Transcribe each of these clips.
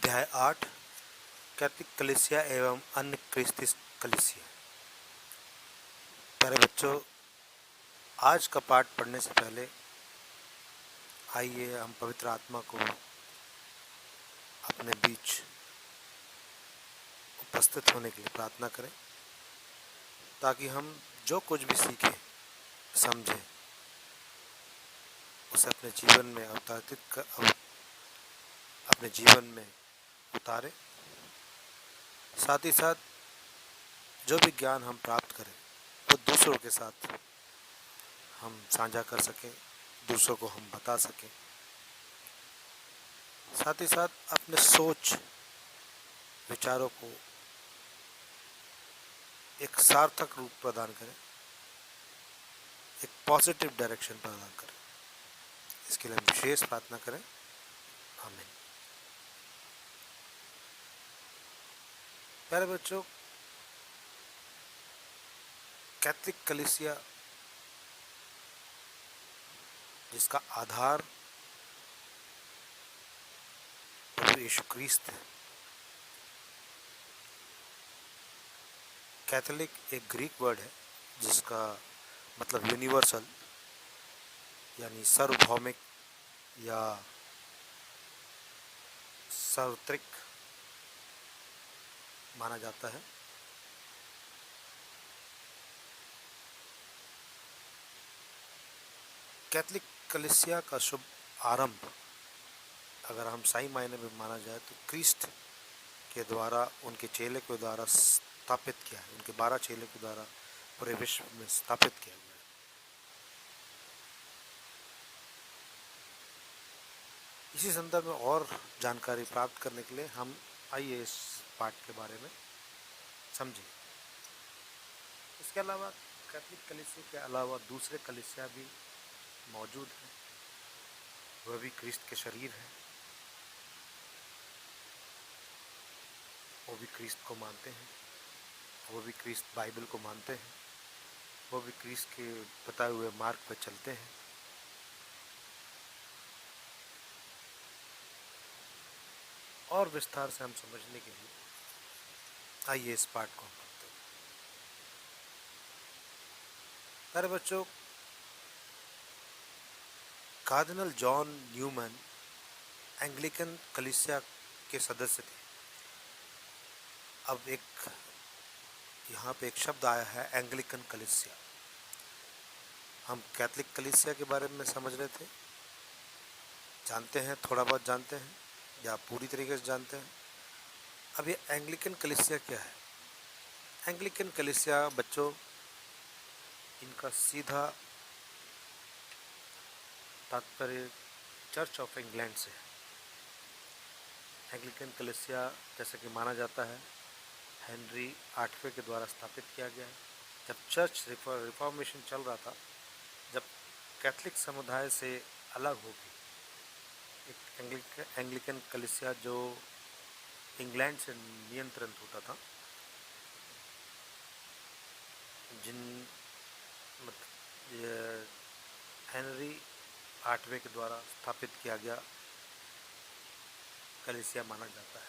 अध्याय 8 कैथलिक कलीसिया एवं अन्य क्रिस्ती कलीसिया। प्यारे बच्चों, आज का पाठ पढ़ने से पहले आइए हम पवित्र आत्मा को अपने बीच उपस्थित होने के लिए प्रार्थना करें, ताकि हम जो कुछ भी सीखें समझें उसे अपने जीवन में अपने जीवन में उतारें। साथ ही साथ जो भी ज्ञान हम प्राप्त करें वो दूसरों के साथ हम साझा कर सकें, दूसरों को हम बता सकें। साथ ही साथ अपने सोच विचारों को एक सार्थक रूप प्रदान करें, एक पॉजिटिव डायरेक्शन प्रदान करें। इसके लिए हम विशेष प्रार्थना करें। आमीन। प्यारे बच्चों, कैथलिक कलीसिया जिसका आधार प्रभु यीशु क्रिस्त है। कैथोलिक एक ग्रीक वर्ड है जिसका मतलब यूनिवर्सल यानी सार्वभौमिक या सार्वत्रिक माना जाता है। कैथलिक कलीसिया का शुभ आरंभ अगर हम सही मायने में माना जाए तो क्रिस्ट के द्वारा उनके चेले के द्वारा स्थापित किया है। उनके 12 चेले के द्वारा पूरे विश्व में स्थापित किया गया है। इसी संदर्भ में और जानकारी प्राप्त करने के लिए हम आइए इस पाठ के बारे में समझें। इसके अलावा कैथलिक कलीसिया के अलावा दूसरे कलीसिया भी मौजूद हैं। वह भी क्रिस्त के शरीर है। वो भी क्रिस्त को मानते हैं, वो भी क्रिस्त बाइबल को मानते हैं, वो भी क्रिस्त के बताए हुए मार्ग पर चलते हैं। और विस्तार से हम समझने के लिए आइए इस पाठ को हम पढ़ते हैं। प्यारे बच्चों, कार्डिनल जॉन न्यूमैन एंग्लिकन कलीसिया के सदस्य थे। अब यहाँ पे एक शब्द आया है एंग्लिकन कलीसिया। हम कैथलिक कलीसिया के बारे में समझ रहे थे, जानते हैं, थोड़ा बहुत जानते हैं या पूरी तरीके से जानते हैं। अब ये एंग्लिकन कलीसिया क्या है? एंग्लिकन कलीसिया बच्चों, इनका सीधा तात्पर्य चर्च ऑफ इंग्लैंड से है। एंग्लिकन कलीसिया जैसे कि माना जाता है हेनरी 8वें के द्वारा स्थापित किया गया है। जब चर्च रिफॉर्मेशन चल रहा था, जब कैथलिक समुदाय से अलग हो गई एक एंग्लिकन कलीसिया जो इंग्लैंड से नियंत्रित होता था, हेनरी 8वें के द्वारा स्थापित किया गया कलीसिया माना जाता है।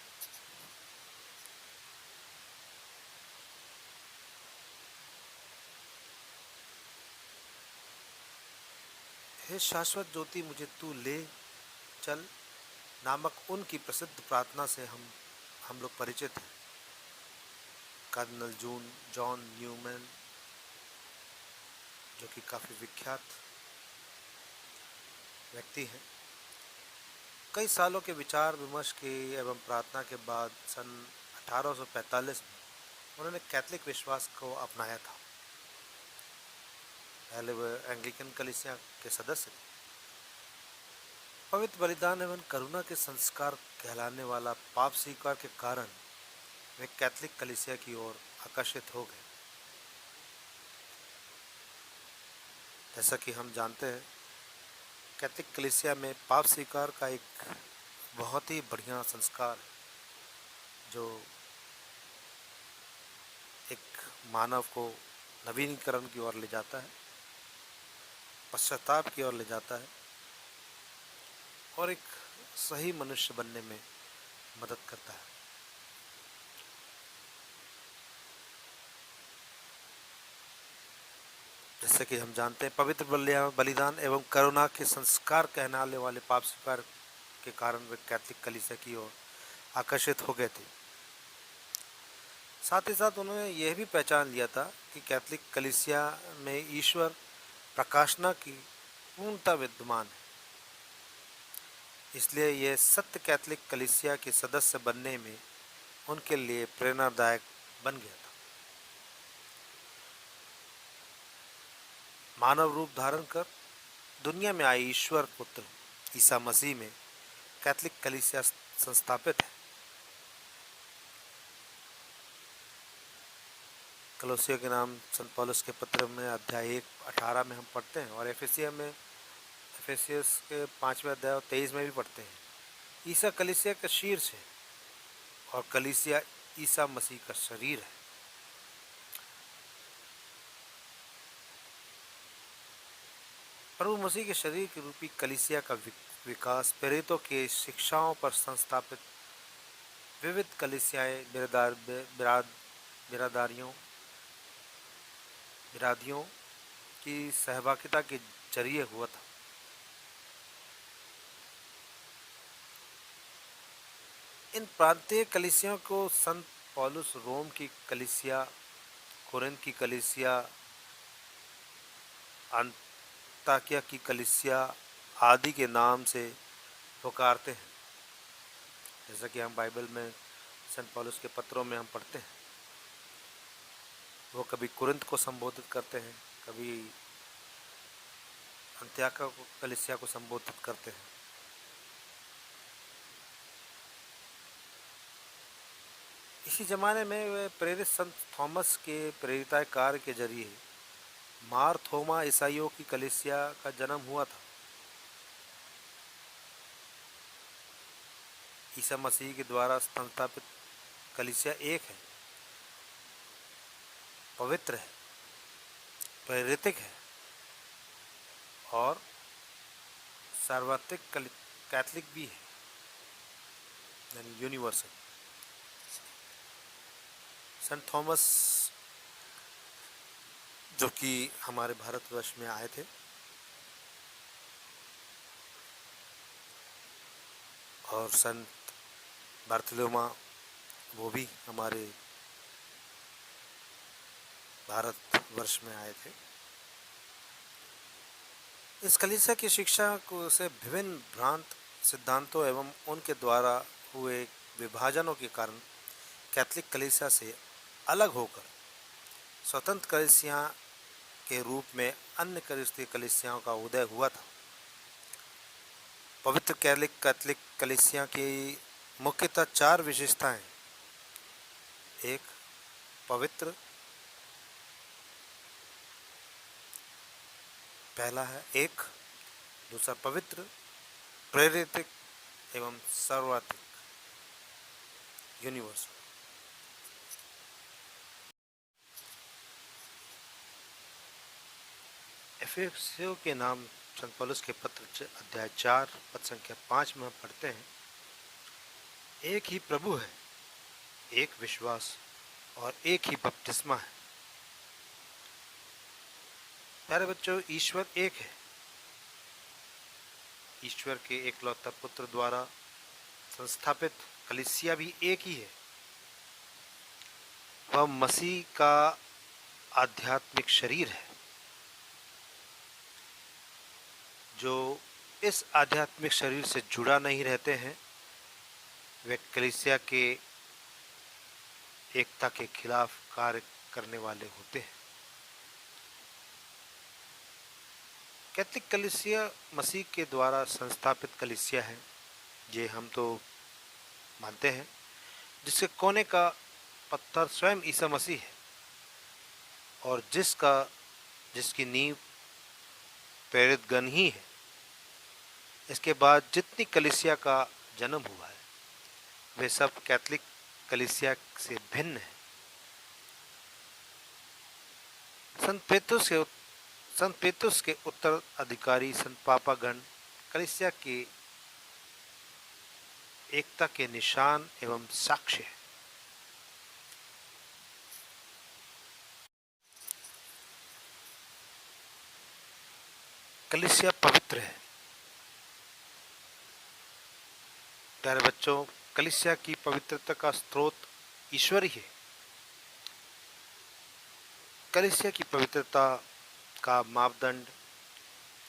हे शाश्वत ज्योति मुझे तू ले चल नामक उनकी प्रसिद्ध प्रार्थना से हम लोग परिचित हैं। कार्डिनल जॉन न्यूमैन, जो कि काफ़ी विख्यात व्यक्ति हैं, कई सालों के विचार विमर्श के एवं प्रार्थना के बाद सन 1845 में उन्होंने कैथलिक विश्वास को अपनाया था। पहले वह एंग्लिकन कलीसिया के सदस्य थे। पवित्र बलिदान एवं करुणा के संस्कार कहलाने वाला पाप स्वीकार के कारण वे कैथलिक कलीसिया की ओर आकर्षित हो गए। जैसा कि हम जानते हैं, कैथलिक कलीसिया में पाप स्वीकार का एक बहुत ही बढ़िया संस्कार है, जो एक मानव को नवीनीकरण की ओर ले जाता है, पश्चाताप की ओर ले जाता है और एक सही मनुष्य बनने में मदद करता है। जैसे कि हम जानते हैं, पवित्र बलिदान एवं करुणा के संस्कार कहलाने वाले पाप स्वीकार के कारण वे कैथोलिक कलीसिया की ओर आकर्षित हो गए थे। साथ ही साथ उन्होंने यह भी पहचान लिया था कि कैथोलिक कलीसिया में ईश्वर प्रकाशना की पूर्णता विद्यमान है, इसलिए यह सत्य कैथोलिक कलीसिया के सदस्य बनने में उनके लिए प्रेरणादायक बन गया था। मानव रूप धारण कर दुनिया में आए ईश्वर पुत्र ईसा मसीह में कैथोलिक कलीसिया संस्थापित है। कलोसियों के नाम संत पौलुस के पत्र में अध्याय 1:18 में हम पढ़ते हैं, और एफेसियस के 5वें अध्याय 23 में भी पढ़ते हैं, ईसा कलीसिया का शीर्ष है और कलीसिया ईसा मसीह का शरीर है। प्रभु मसीह के शरीर के रूपी कलीसिया का विकास प्रेरितों के शिक्षाओं पर संस्थापित विविध कलीसियाएं बिरादियों की सहभागिता के जरिए हुआ था। इन प्रांतीय कलीसियाओं को संत पौलुस रोम की कलीसिया, कोरिन्थ की कलीसिया, अंताकिया की कलीसिया आदि के नाम से पुकारते हैं। जैसा कि हम बाइबल में संत पौलुस के पत्रों में हम पढ़ते हैं, वो कभी कुरिन्थ को संबोधित करते हैं, कभी अंत्योकिया को कलीसिया को संबोधित करते हैं। इसी जमाने में वे प्रेरित संत थॉमस के प्रेरिताय कार्य के जरिए मार थोमा ईसाइयों की कलीसिया का जन्म हुआ था। ईसा मसीह के द्वारा संस्थापित कलीसिया एक है, पवित्र है, प्रेरितिक है और सार्वत्रिक कैथलिक भी है, यानी यूनिवर्सल। संत थॉमस जो कि हमारे भारतवर्ष में आए थे और संत बार्थोलोमा वो भी हमारे भारतवर्ष में आए थे। इस कलीसिया की शिक्षा को से विभिन्न भ्रांत सिद्धांतों एवं उनके द्वारा हुए विभाजनों के कारण कैथोलिक कलीसिया से अलग होकर स्वतंत्र कलीसिया के रूप में अन्य कलीसियाओं का उदय हुआ था। पवित्र कैथोलिक कलीसिया की मुख्यतः 4 विशेषताएं: एक, पवित्र, पहला है एक, दूसरा पवित्र, प्रेरितिक एवं सार्वत्रिक, यूनिवर्सल। एफेसियों के नाम संत पौलुस के पत्र अध्याय 4 पद संख्या 5 में हम पढ़ते हैं, एक ही प्रभु है, एक विश्वास और एक ही बपतिस्मा है। प्यारे बच्चों, ईश्वर एक है। ईश्वर के एकलौता पुत्र द्वारा संस्थापित कलीसिया भी एक ही है। वह मसीह का आध्यात्मिक शरीर है। जो इस आध्यात्मिक शरीर से जुड़ा नहीं रहते हैं वे कलीसिया के एकता के खिलाफ कार्य करने वाले होते हैं। कैथोलिक कलीसिया मसीह के द्वारा संस्थापित कलीसिया है, ये हम तो मानते हैं, जिसके कोने का पत्थर स्वयं ईसा मसीह है और जिसकी नींव प्रेरित गण ही है। इसके बाद जितनी कलीसिया का जन्म हुआ है वे सब कैथोलिक कलीसिया से भिन्न है। संत पेतरुस के उत्तराधिकारी संत पापागण कलीसिया के एकता के निशान एवं साक्ष्य है। कलीसिया पवित्र है। प्यारे बच्चों, कलीसिया की पवित्रता का स्रोत ईश्वर ही है। कलीसिया की पवित्रता का मापदंड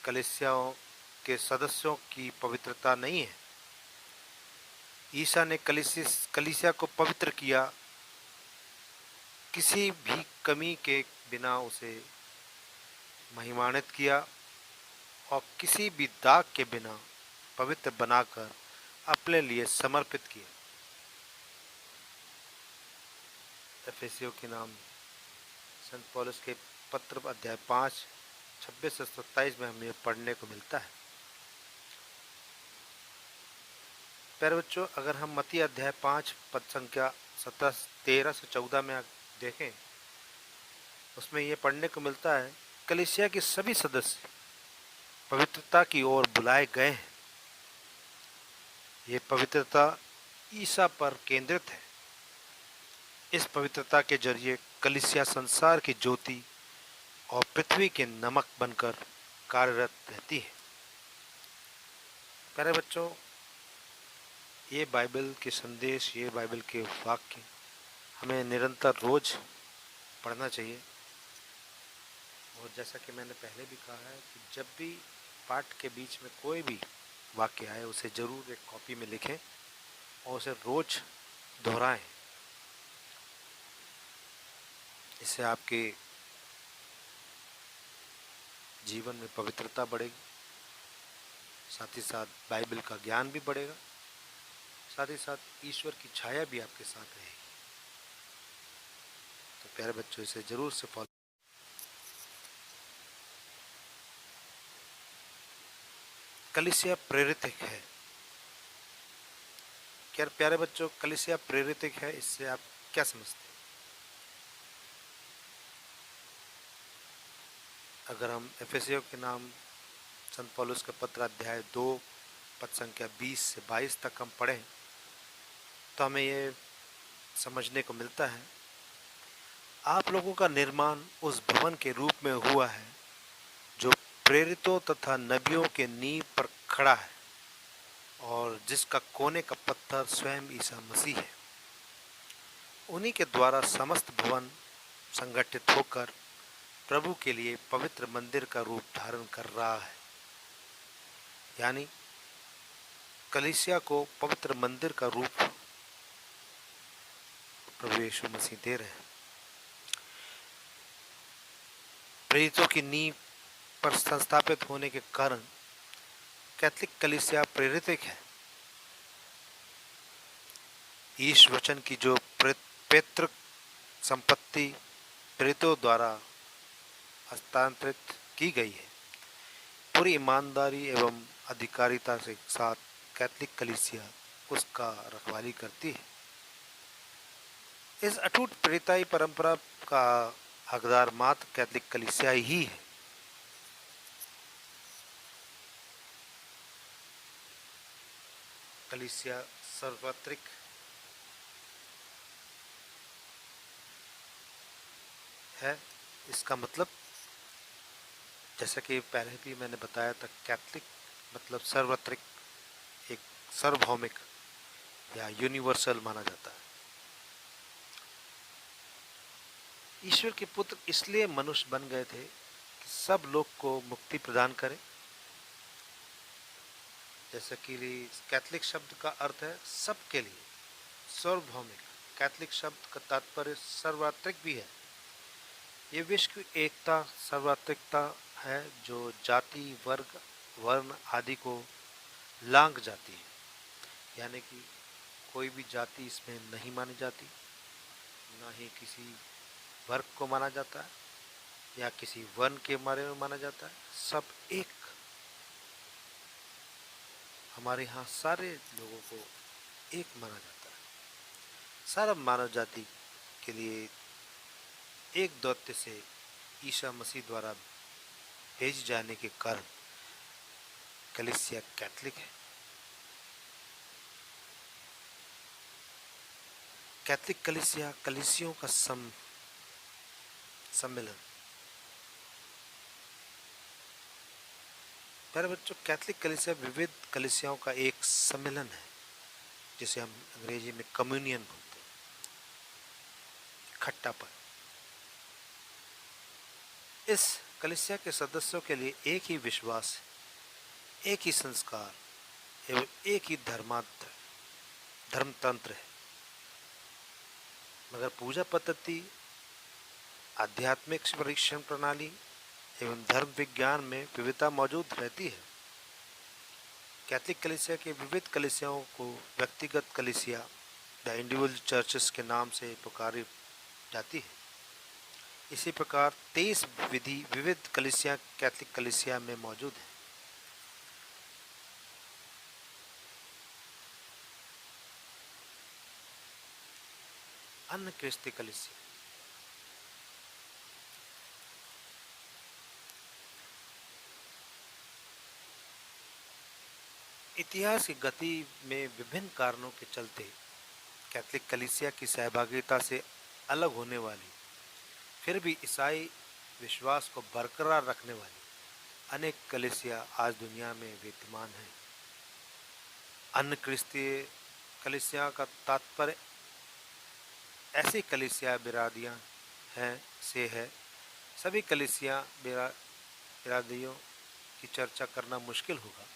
कलीसियाओं के सदस्यों की पवित्रता नहीं है। ईसा ने कलीसिया को पवित्र किया, किसी भी कमी के बिना उसे महिमान्वित किया और किसी भी दाग के बिना पवित्र बनाकर अपने लिए समर्पित किया। एफेसियों के नाम संत पौलुस के पत्र अध्याय 5 26 से 27 में हमें पढ़ने को मिलता है। प्यारे बच्चों, अगर हम मत्ती अध्याय 5 पद संख्या 13 से 14 में देखें, उसमें ये पढ़ने को मिलता है, कलीसिया के सभी सदस्य पवित्रता की ओर बुलाए गए हैं। ये पवित्रता ईसा पर केंद्रित है। इस पवित्रता के जरिए कलीसिया संसार की ज्योति और पृथ्वी के नमक बनकर कार्यरत रहती है। प्यारे बच्चों, ये बाइबल के संदेश, ये बाइबल के वाक्य हमें निरंतर रोज पढ़ना चाहिए। और जैसा कि मैंने पहले भी कहा है कि जब भी पाठ के बीच में कोई भी वाक्य आए, उसे जरूर एक कॉपी में लिखें और उसे रोज दोहराएं। इससे आपके जीवन में पवित्रता बढ़ेगी, साथ ही साथ बाइबल का ज्ञान भी बढ़ेगा, साथ ही साथ ईश्वर की छाया भी आपके साथ रहेगी। तो प्यारे बच्चों, इसे जरूर से फॉलो। कलीसिया प्रेरित है। क्या प्यारे बच्चों, कलीसिया प्रेरित है, इससे आप क्या समझते हैं? अगर हम एफेसियों के नाम संत पौलुस का पत्र अध्याय 2 पद संख्या 20 से 22 तक हम पढ़ें तो हमें ये समझने को मिलता है, आप लोगों का निर्माण उस भवन के रूप में हुआ है जो प्रेरितों तथा नबियों के नींव पर खड़ा है और जिसका कोने का पत्थर स्वयं ईसा मसीह है। उन्हीं के द्वारा समस्त भवन संगठित होकर प्रभु के लिए पवित्र मंदिर का रूप धारण कर रहा है। यानी कलीसिया को पवित्र मंदिर का रूप प्रभु यीशु मसीह दे रहे हैं। प्रेरितों की नींव पर संस्थापित होने के कारण कैथोलिक कलीसिया प्रेरित है। ईश वचन की जो पैतृक संपत्ति प्रेरितों द्वारा हस्तांतरित की गई है, पूरी ईमानदारी एवं अधिकारिता के साथ कैथोलिक कलीसिया उसका रखवाली करती है। इस अटूट प्रेरिताई परंपरा का हकदार मात्र कैथोलिक कलीसिया ही है। कलीसिया सार्वत्रिक है। इसका मतलब, जैसा कि पहले भी मैंने बताया था, कैथोलिक मतलब सार्वत्रिक, एक सार्वभौमिक या यूनिवर्सल माना जाता है। ईश्वर के पुत्र इसलिए मनुष्य बन गए थे कि सब लोग को मुक्ति प्रदान करें। जैसा कि कैथोलिक शब्द का अर्थ है सबके लिए, सार्वभौमिक। कैथोलिक शब्द का तात्पर्य सार्वत्रिक भी है। ये विश्व की एकता, सार्वत्रिकता है जो जाति, वर्ग, वर्ण आदि को लांघ जाती है। यानी कि कोई भी जाति इसमें नहीं मानी जाती, ना ही किसी वर्ग को माना जाता है या किसी वर्ण के बारे में माना जाता है। सब एक। हमारे यहाँ सारे लोगों को एक माना जाता है। सारा मानव जाति के लिए एक दैत्य से ईसा मसीह द्वारा भेज जाने के कारण कलीसिया कैथोलिक है। कैथलिक कलीसिया कलीसियों का सम्मेलन। प्यारे बच्चों, कैथलिक कलीसिया विविध कलीसियाओं का एक सम्मेलन है, जिसे हम अंग्रेजी में कम्युनियन बोलते हैं, इकट्ठापन। इस कलीसिया के सदस्यों के लिए एक ही विश्वास, एक ही संस्कार एवं एक ही धर्मतंत्र है, मगर पूजा पद्धति, आध्यात्मिक परीक्षण प्रणाली एवं धर्म विज्ञान में विविधता मौजूद रहती है। कैथलिक कलीसिया के विविध कलीसियाओं को व्यक्तिगत कलीसिया, द इंडिविजुअल चर्चेस के नाम से पुकारी जाती है। इसी प्रकार 23 विविध कलीसिया कैथलिक कलीसिया में मौजूद है। अन्य क्रिस्ती कलीसिया। इतिहास की गति में विभिन्न कारणों के चलते कैथलिक कलीसिया की सहभागिता से अलग होने वाली, फिर भी ईसाई विश्वास को बरकरार रखने वाली अनेक कलीसिया आज दुनिया में विद्यमान हैं। अन्य क्रिस्तीय कलीसिया का तात्पर्य ऐसी कलीसिया बिरादियां है। सभी कलीसिया बिरादियों की चर्चा करना मुश्किल होगा,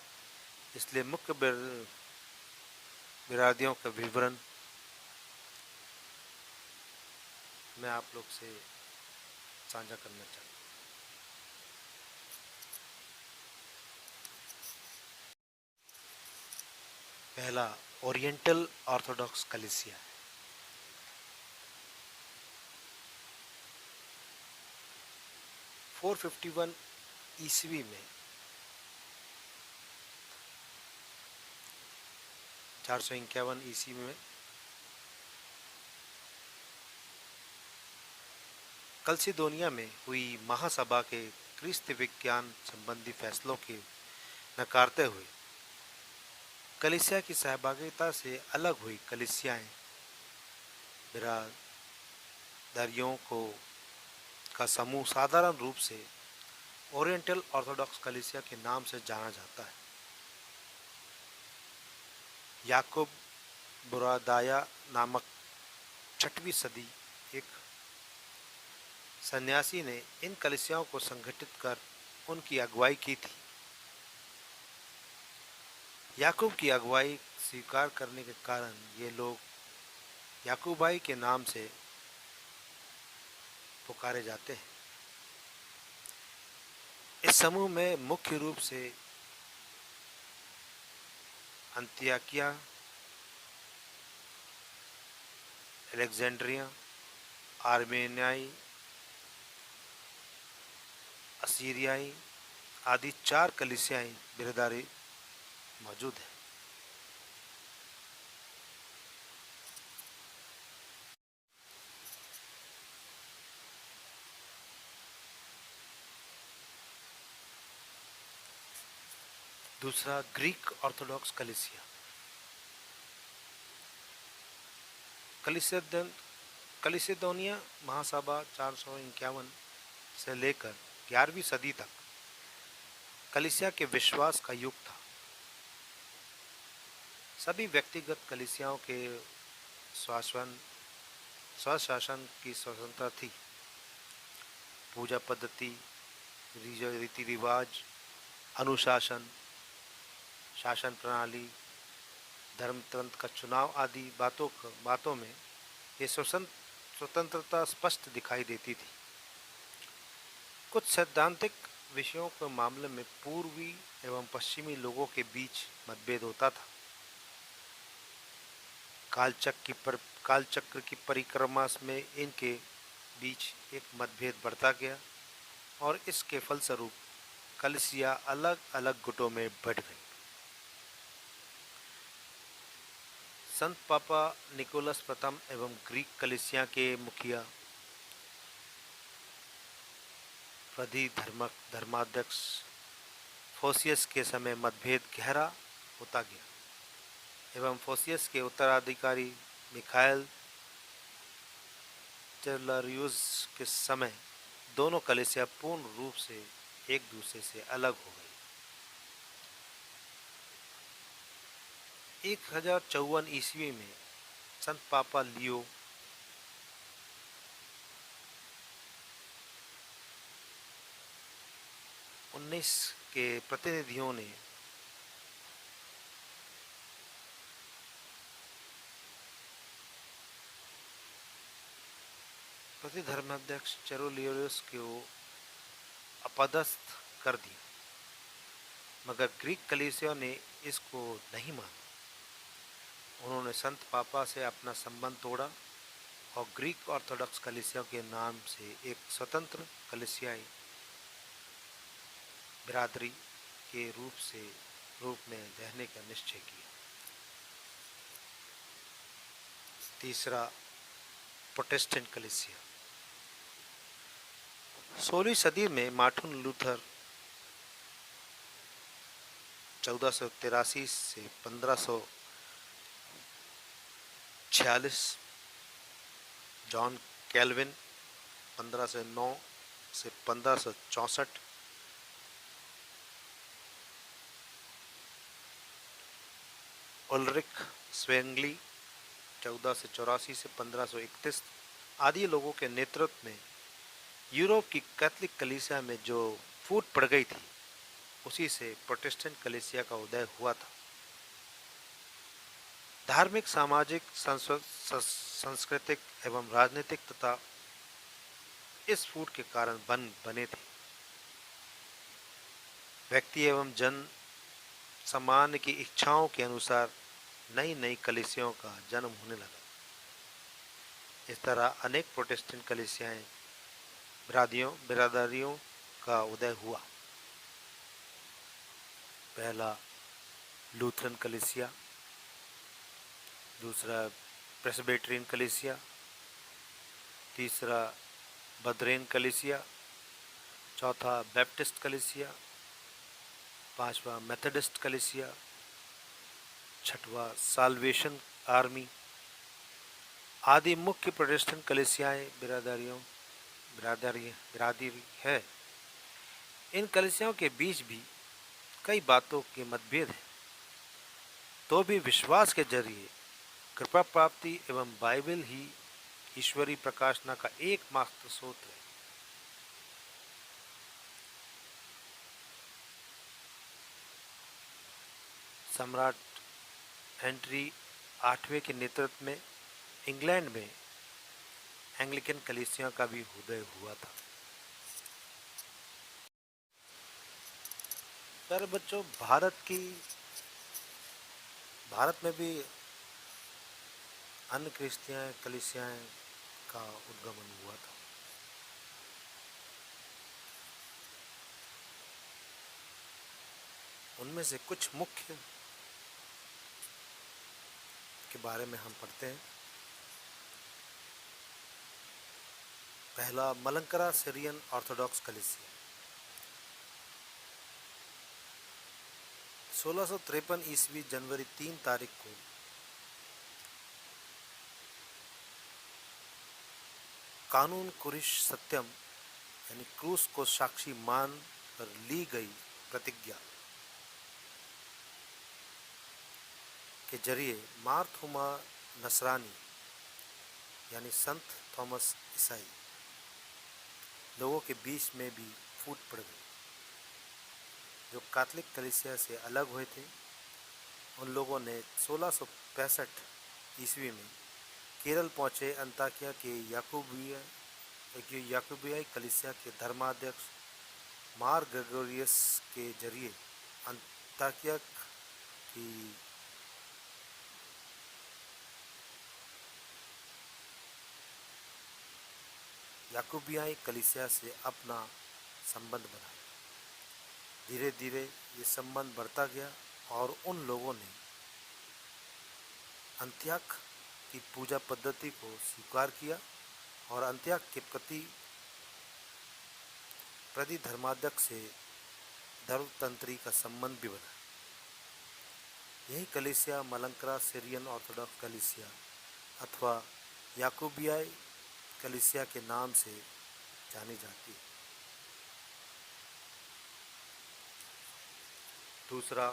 इसलिए मुख्य बिरादियों का विवरण मैं आप लोग से साझा करना चाहता हूँ। पहला ओरिएंटल ऑर्थोडॉक्स कलीसिया। 451 ईस्वी में 451 ईस्वी में कलसिदोनिया में हुई महासभा के क्रिस्त विज्ञान संबंधी फैसलों के नकारते हुए कलीसिया की सहभागिता से अलग हुई कलीसियाएं बिरादरियों का समूह साधारण रूप से ओरिएंटल ऑर्थोडॉक्स कलीसिया के नाम से जाना जाता है। याकूब बुरादाया नामक 6वीं सदी एक सन्यासी ने इन कलीसियाओं को संगठित कर उनकी अगुवाई की थी। याकूब की अगुवाई स्वीकार करने के कारण ये लोग याकूबाई के नाम से पुकारे जाते हैं। इस समूह में मुख्य रूप से अंतियोकिया, अलेक्जेंड्रिया, आर्मेनियाई, असीरियाई आदि 4 कलीसियाई बिरादरी मौजूद है। दूसरा, ग्रीक ऑर्थोडॉक्स कलीसिया। कलिसिदोनिया महासभा 451 से लेकर 11वीं सदी तक कलीसिया के विश्वास का युग था। सभी व्यक्तिगत कलीसियाओं के स्वशासन की स्वतंत्रता थी। पूजा पद्धति, रीति रिवाज, अनुशासन, शासन प्रणाली, धर्मतंत्र का चुनाव आदि बातों में ये स्वतंत्रता स्पष्ट दिखाई देती थी। कुछ सैद्धांतिक विषयों के मामले में पूर्वी एवं पश्चिमी लोगों के बीच मतभेद होता था। कालचक्र की परिक्रमा में इनके बीच एक मतभेद बढ़ता गया और इसके फलस्वरूप कलीसिया अलग अलग गुटों में बंट गई। संत पापा निकोलस प्रथम एवं ग्रीक कलीसिया के मुखिया धर्माध्यक्ष फोसियस के समय मतभेद गहरा होता गया एवं फोसियस के उत्तराधिकारी मिखाइल स्टेलारियोस के समय दोनों कलीसिया पूर्ण रूप से एक दूसरे से अलग हो गई। 1054 ईस्वी में संत पापा लियो उन्नीस के प्रतिनिधियों ने प्रतिधर्माध्यक्ष चेरोलियोस को अपदस्थ कर दिया, मगर ग्रीक कलीसिया ने इसको नहीं माना। उन्होंने संत पापा से अपना संबंध तोड़ा और ग्रीक ऑर्थोडॉक्स कलीसिया के नाम से एक स्वतंत्र कलीसियाई बिरादरी के रूप में रहने का निश्चय किया। तीसरा, प्रोटेस्टेंट कलीसिया। 16वीं सदी में मार्टिन लूथर 1483 से 1546, जॉन कैल्विन 1509 से 1564, उल्रिक स्वेंगली 1484 से 1531 आदि लोगों के नेतृत्व में यूरोप की कैथोलिक कलीसिया में जो फूट पड़ गई थी, उसी से प्रोटेस्टेंट कलीसिया का उदय हुआ था। धार्मिक, सामाजिक, सांस्कृतिक एवं राजनीतिक तथा इस फूट के कारण बने थे। व्यक्ति एवं जन सामान्य की इच्छाओं के अनुसार नई नई कलीसियाओं का जन्म होने लगा। इस तरह अनेक प्रोटेस्टेंट कलीसियाएं बिरादरियों का उदय हुआ। पहला लूथरन कलीसिया, दूसरा प्रेस्बिटेरियन कलीसिया, तीसरा बदरेन कलीसिया, चौथा बैप्टिस्ट कलीसिया, पांचवा मेथोडिस्ट कलीसिया, छठवां साल्वेशन आर्मी आदि मुख्य प्रोटेस्टेंट कलीसियाएं बिरादरी है। इन कलीसियाओं के बीच भी कई बातों के मतभेद हैं, तो भी विश्वास के जरिए कृपा प्राप्ति एवं बाइबल ही ईश्वरीय प्रकाशना का एकमात्र स्रोत है। सम्राट हेनरी 8वें के नेतृत्व में इंग्लैंड में एंग्लिकन कलीसिया का भी उदय हुआ था। पर बच्चों, भारत में भी अन्य क्रिश्चियन कलीसियाएं का उद्गमन हुआ था। उनमें से कुछ मुख्य के बारे में हम पढ़ते हैं। पहला, मलंकरा सीरियन ऑर्थोडॉक्स कलीसिया। 1653 ईस्वी जनवरी 3 तारीख को कानून कुरिश सत्यम यानी क्रूस को साक्षी मान कर ली गई प्रतिज्ञा के जरिए मार्थुमा नसरानी यानी संत थॉमस ईसाई लोगों के बीच में भी फूट पड़ गई। जो कैथोलिक कलीसिया से अलग हुए थे, उन लोगों ने 1665 ईस्वी में केरल पहुंचे अंताकिया के याकूबियाई कलीसिया के धर्माध्यक्ष मार ग्रेगोरियस के जरिए अंताकिया की याकूबियाई कलीसिया से अपना संबंध बनाया। धीरे धीरे ये संबंध बढ़ता गया और उन लोगों ने अंत्योख की पूजा पद्धति को स्वीकार किया और अंत्योख के प्रति धर्माध्यक्ष से धर्मतंत्री का संबंध भी बना। यही कलीसिया मलंकरा सीरियन ऑर्थोडॉक्स कलीसिया अथवा याकूबियाई कलीसिया के नाम से जानी जाती है। दूसरा,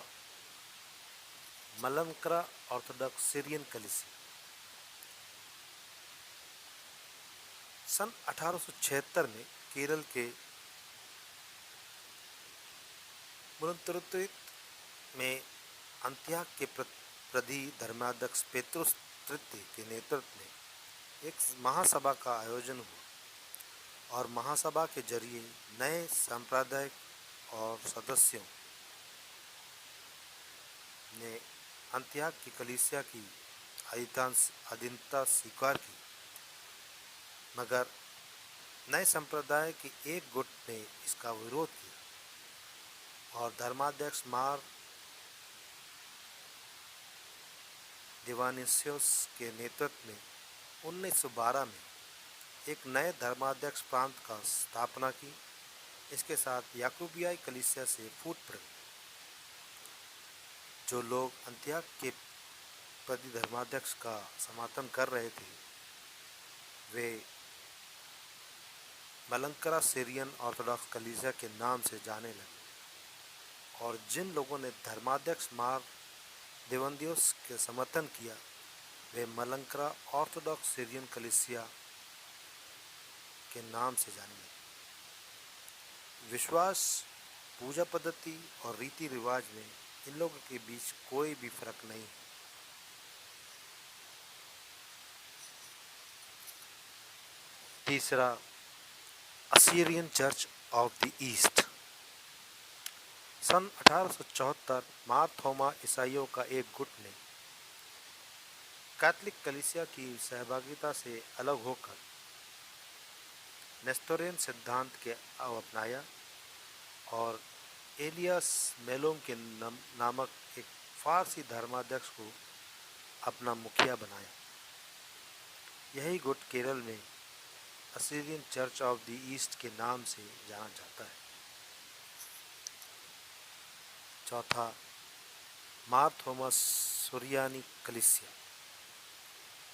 मलंकरा ऑर्थोडॉक्स सीरियन कलीसिया। सन 1876 में केरल के मुरतुरुत में अंत्याक के प्रति धर्माध्यक्ष पेत्रुस तृतीय के नेतृत्व में एक महासभा का आयोजन हुआ और महासभा के जरिए नए सांप्रदायिक और सदस्यों ने अंत्याक की कलीसिया की अधीनता स्वीकार की, मगर नए संप्रदाय के एक गुट ने इसका विरोध किया और धर्माध्यक्ष मार दिवानिसियोस के नेतृत्व में 1912 में एक नए धर्माध्यक्ष प्रांत का स्थापना की। इसके साथ याकूबियाई कलीसिया से फूट पड़ी। जो लोग अंत्याक के प्रति धर्माध्यक्ष का समर्थन कर रहे थे वे मलंकरा सीरियन ऑर्थोडॉक्स कलीसिया के नाम से जाने लगे और जिन लोगों ने धर्माध्यक्ष मार देवंदियोस के समर्थन किया वे मलंकरा ऑर्थोडॉक्स सीरियन कलीसिया के नाम से जाने लगे। विश्वास, पूजा पद्धति और रीति रिवाज में इन लोगों के बीच कोई भी फर्क नहीं है। तीसरा, Assyrian church of the East. सन 1874 मार थोमा ईसाइयों का एक गुट ने कैथोलिक कलीसिया की सहभागिता से अलग होकर नेस्टोरियन सिद्धांत के अपनाया और एलियास मेलोम के नामक एक फारसी धर्माध्यक्ष को अपना मुखिया बनाया। यही गुट केरल में Assyrian church of the east के नाम से जाना जाता है। चौथा, मार थोमस सुरियानी कलीसिया।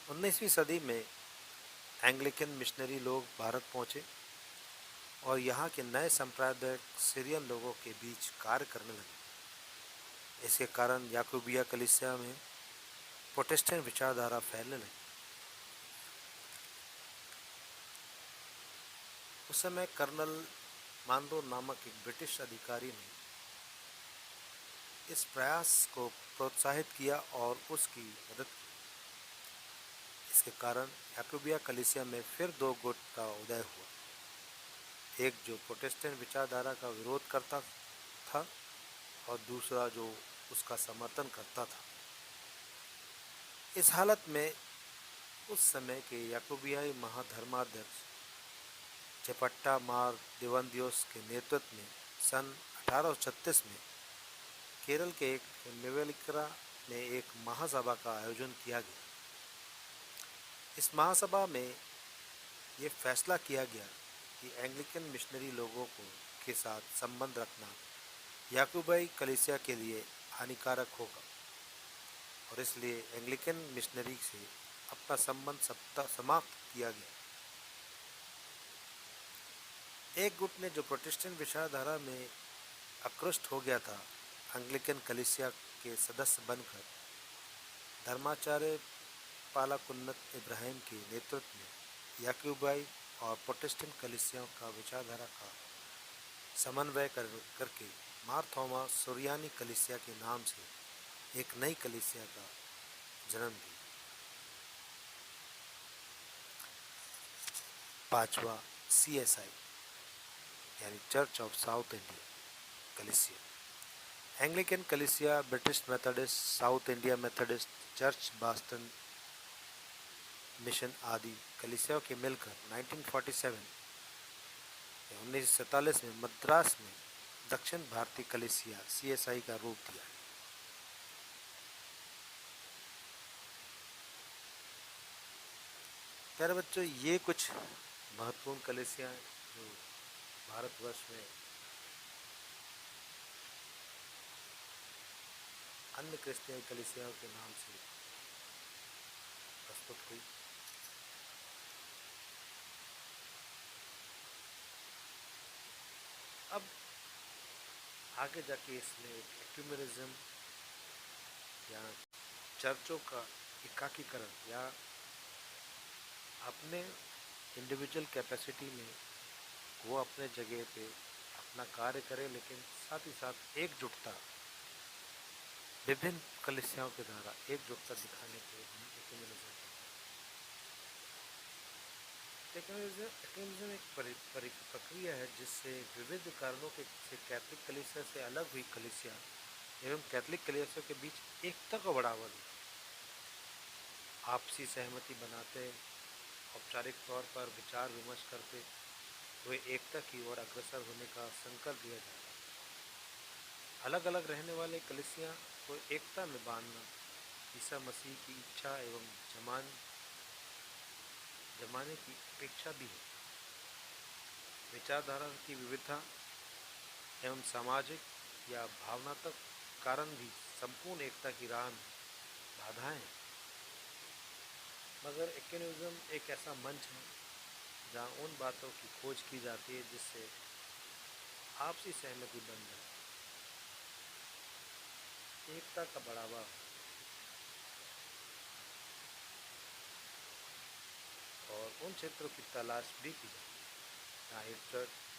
19वीं सदी में एंग्लिकन मिशनरी लोग भारत पहुंचे और यहाँ के नए सांप्रदायिक सीरियन लोगों के बीच कार्य करने लगे। इसके कारण याकूबिया कलीसिया में प्रोटेस्टेंट विचारधारा फैलने लगी। उस समय कर्नल मानरो नामक एक ब्रिटिश अधिकारी ने इस प्रयास को प्रोत्साहित किया और उसकी मदद की। इसके कारण याकूबिया कलीसिया में फिर दो गुट का उदय हुआ, एक जो प्रोटेस्टेंट विचारधारा का विरोध करता था और दूसरा जो उसका समर्थन करता था। इस हालत में उस समय के याकूबियाई महाधर्माध्यक्ष चेपट्टा मार दिवंदियोस के नेतृत्व में सन 1836 में केरल के एक नेवेलिकरा में एक महासभा का आयोजन किया गया। इस महासभा में ये फैसला किया गया कि एंग्लिकन मिशनरी लोगों को के साथ संबंध रखना याकूबाई कलीसिया के लिए हानिकारक होगा और इसलिए एंग्लिकन मिशनरी से अपना संबंध समाप्त किया गया। एक गुट ने जो प्रोटेस्टेंट विचारधारा में आकृष्ट हो गया था, एंग्लिकन कलीसिया के सदस्य बनकर धर्माचार्य पालाकुन्नत इब्राहिम के नेतृत्व में याकूबाई और प्रोटेस्टेंट कलीसियाओं का विचारधारा का समन्वय करके मार थोमा सुरियानी कलीसिया के नाम से एक नई कलीसिया का जन्म दिया। पांचवा, CSI यानी चर्च ऑफ साउथ इंडिया कलीसिया। एंग्लिकन कलीसिया, British Methodist, south India Methodist church, Boston mission आदि कलीसियाओं के मिलकर 1947 में मद्रास में दक्षिण भारतीय कलीसिया CSI का रूप दिया। प्यारे बच्चों, ये कुछ महत्वपूर्ण कलीसियाँ जो भारतवर्ष में अन्य क्रिश्चियन कलीसियाओं के नाम से प्रस्तुत हुई। अब आगे जाके इसमें एक एक्यूमेनिज्म या चर्चों का एकाकीकरण या अपने इंडिविजुअल कैपेसिटी में वो अपने जगह पे अपना कार्य करे, लेकिन साथ ही साथ एकजुटता, विभिन्न कलिसियाओं के द्वारा एकजुटता दिखाने के हम एक्यूमेनिज्म एक्यूमेनिज्म एक प्रक्रिया है जिससे विविध कारणों के से कैथोलिक कलीसिया से अलग हुई कलीसिया एवं कैथोलिक कलीसिया के बीच एकता को बढ़ावा दी, आपसी सहमति बनाते, औपचारिक तौर पर विचार विमर्श करते हुए एकता की ओर अग्रसर होने का संकल्प लिया जाता है। अलग अलग रहने वाले कलीसिया को एकता में बांधना ईसा मसीह की इच्छा एवं जमाने की अपेक्षा भी है। विचारधारा की विविधता एवं सामाजिक या भावनात्मक कारण भी संपूर्ण एकता की राह में बाधाएं हैं। मगर एक्यूमेनिज्म एक ऐसा मंच है जहाँ उन बातों की खोज की जाती है जिससे आपसी सहमति बन जाए, एकता का बढ़ावा और उन क्षेत्रों की तलाश भी की जाए जहाँ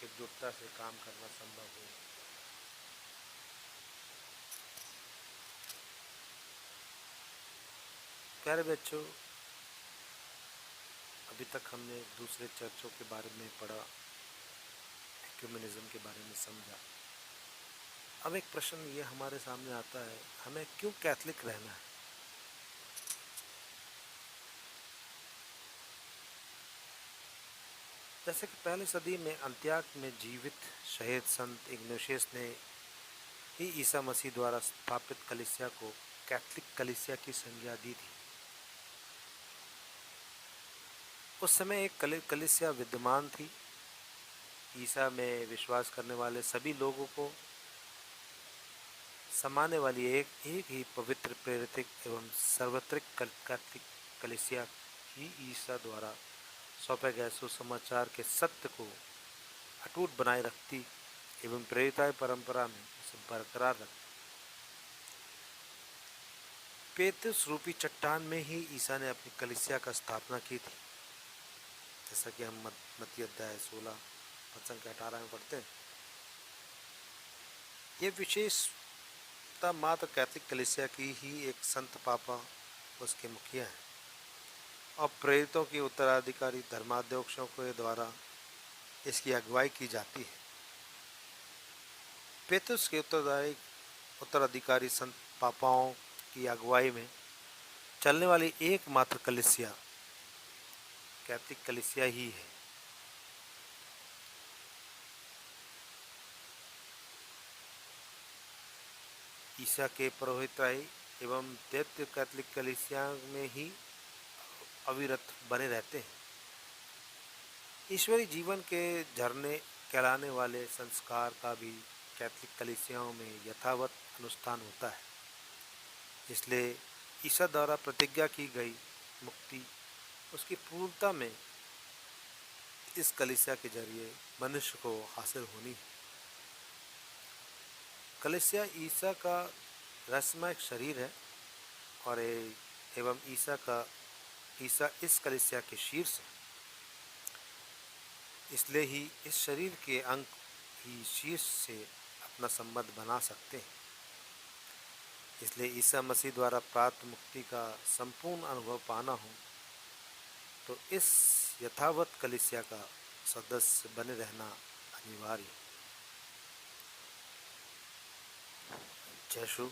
एकजुटता से काम करना संभव हो। प्यारे बच्चों, अभी तक हमने दूसरे चर्चों के बारे में पढ़ा, एक्यूमेनिज्म के बारे में समझा। अब एक प्रश्न ये हमारे सामने आता है, हमें क्यों कैथोलिक रहना है? जैसे कि पहली सदी में अंत्योक में जीवित शहीद संत इग्नाटियस ने ही ईसा मसीह द्वारा स्थापित कलीसिया को कैथोलिक कलीसिया की संज्ञा दी थी। उस समय एक कलीसिया विद्यमान थी। ईसा में विश्वास करने वाले सभी लोगों को समाने वाली एक ही पवित्र, प्रेरित एवं सार्वत्रिक कैथोलिक कलीसिया ही ईसा द्वारा सौंपे गए सुसमाचार के सत्य को अटूट बनाए रखती एवं प्रेरिताई परंपरा में उसे बरकरार रखती। पेतुस रूपी चट्टान में ही ईसा ने अपनी कलीसिया का स्थापना की थी, जैसा कि हम मत्ती अध्याय 16 वचन के 18 में पढ़ते हैं। ये विशेषता मात्र कैथोलिक कलीसिया की ही एक संत पापा उसके मुखिया हैं और प्रेरितों की उत्तराधिकारी धर्माध्यक्षों के द्वारा इसकी अगुवाई की जाती है। पेतुस के उत्तराधिकारी संत पापाओं की अगुवाई में चलने वाली एकमात्र कलीसिया कैथोलिक कलीसिया ही है। ईसा के पुरोहिताई एवं दैत्य कैथोलिक कलीसिया में ही अविरत बने रहते हैं। ईश्वरी जीवन के झरने कहलाने वाले संस्कार का भी कैथोलिक कलीसियाओं में यथावत अनुष्ठान होता है। इसलिए ईसा द्वारा प्रतिज्ञा की गई मुक्ति उसकी पूर्णता में इस कलीसिया के जरिए मनुष्य को हासिल होनी है। कलीसिया ईसा का रहस्यमय शरीर है और एवं ईसा इस कलीसिया के शीर्ष है। इसलिए ही इस शरीर के अंग ही शीर्ष से अपना संबंध बना सकते हैं। इसलिए ईसा मसीह द्वारा प्राप्त मुक्ति का संपूर्ण अनुभव पाना हो तो इस यथावत कलीसिया का सदस्य बने रहना अनिवार्य है। जय शु।